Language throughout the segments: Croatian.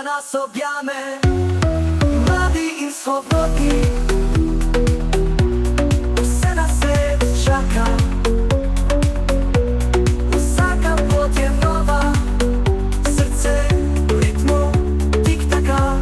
nas objame. Mladi i slobodni, все на свет čaka. Vsaka pot je nova, srce u ritmu tik-taka.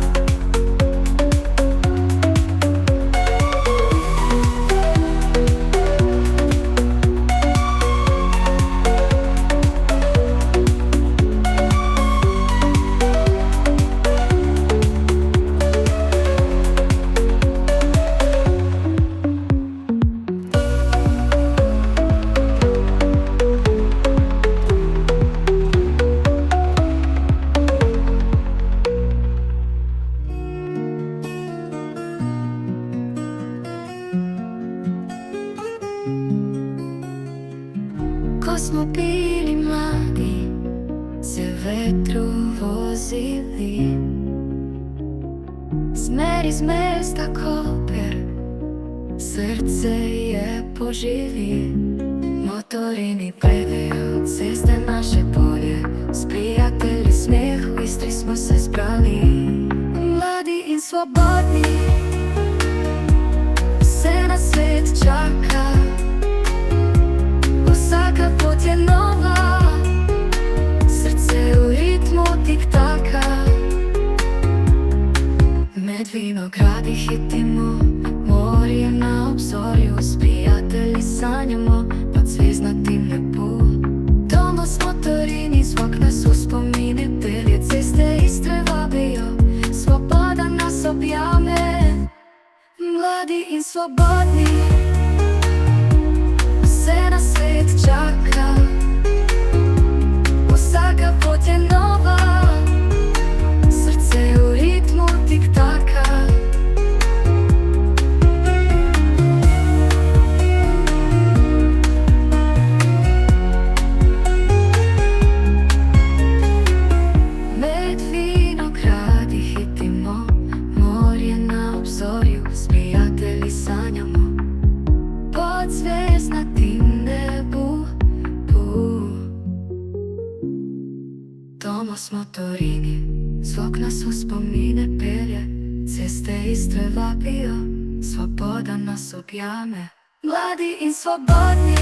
Ko smo bili mladi, se vetru vozili, smer iz mesta Koper, srce je poživi. Motorini predaju ceste naše polje, s prijatelji smijeh u Istri smo se zbrali. Mladi in slobodni, vse na svet čaka. Vsaka pot je nova, srce u ritmu tik-taka. Med vinogradi hitimo, morje na obzorju, s prijatelji sanjamo pod zvezdnatim nebu. Doma s motorini, zvuk nas uspomine, pelje ceste Istre vabio, sloboda nas objame. Mladi in slobodni, sve na svet čaka. Vsaka pot je nova, srce u ritmu tik-taka. Med vinogradi hitimo, morje na obzorju, s prijatelji sanjamo pod zvezdnatim nebu. Doma s motorini, zvuk nas uspomine, pelje ceste Istre vabio, sloboda nas objame. Mladi in slobodni,